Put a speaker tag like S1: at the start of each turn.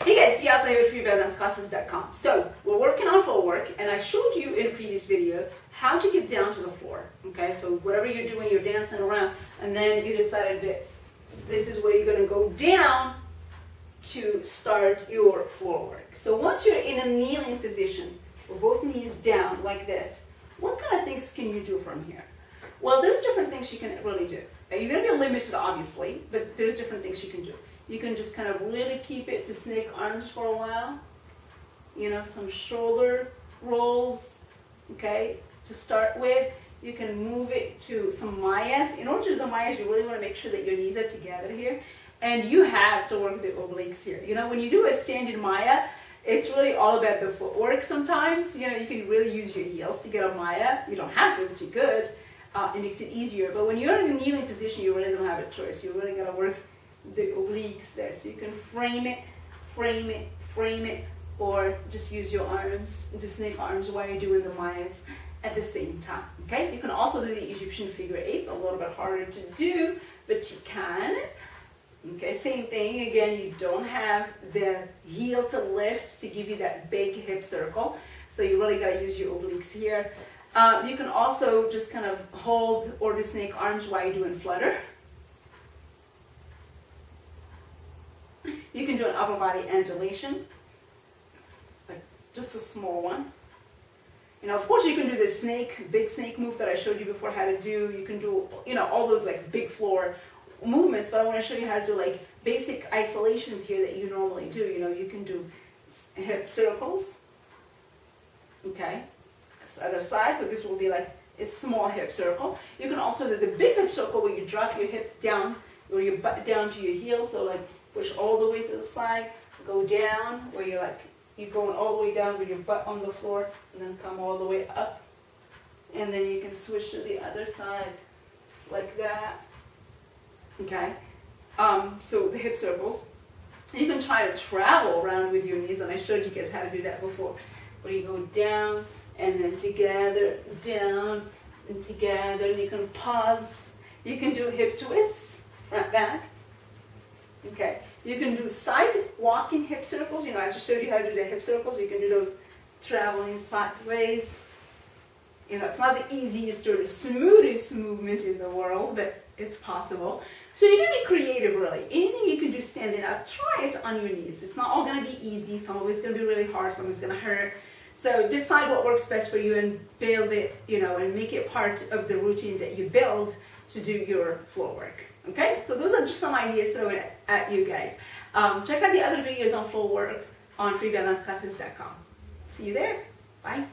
S1: Hey guys, Tiasa here with freebalanceClasses.com. So we're working on floor work, and I showed you in a previous video how to get down to the floor. Okay, so whatever you're doing, you're dancing around, and then you decided that this is where you're going to go down to start your floor work. So once you're in a kneeling position, with both knees down like this, what kind of things can you do from here? Well, there's different things you can really do. You're going to be limited, obviously, but there's different things you can do. You can just kind of really keep it to snake arms for a while. You know, some shoulder rolls, okay, to start with. You can move it to some mayas. In order to do the mayas, you really want to make sure that your knees are together here. And you have to work the obliques here. You know, when you do a standing maya, it's really all about the footwork sometimes. You know, you can really use your heels to get a maya. You don't have to, but you could. It makes it easier. But when you're in a kneeling position, you really don't have a choice. You really got to work the obliques there. So you can frame it, frame it, frame it, or just use your arms, just snake arms while you're doing the mayas at the same time. Okay? You can also do the Egyptian figure eights, a little bit harder to do, but you can. Okay, same thing. Again, you don't have the heel to lift to give you that big hip circle, so you really got to use your obliques here. You can also just kind of hold or do snake arms while you're doing flutter. You can do an upper body angulation, like just a small one. You know, of course you can do the snake, big snake move that I showed you before how to do. You can do, you know, all those like big floor movements, but I want to show you how to do like basic isolations here that you normally do. You know, you can do hip circles, okay, other side, so this will be like a small hip circle. You can also do the big hip circle where you drop your hip down, or your butt down to your heel, so like push all the way to the side, go down, where you're like, you're going all the way down with your butt on the floor, and then come all the way up, and then you can switch to the other side, like that. Okay, so the hip circles. You can try to travel around with your knees, and I showed you guys how to do that before, where you go down, and then together, down, and together, and you can pause. You can do hip twists, front, back. Okay, you can do side walking hip circles. You know, I just showed you how to do the hip circles. You can do those traveling sideways. You know, it's not the easiest or the smoothest movement in the world, but it's possible. So you can be creative, really. Anything you can do standing up, try it on your knees. It's not all going to be easy. Some of it's going to be really hard. Some of it's going to hurt. So decide what works best for you and build it, you know, and make it part of the routine that you build to do your floor work. Okay, so those are just some ideas thrown at you guys. Check out the other videos on floor work on freebalanceClasses.com. See you there. Bye.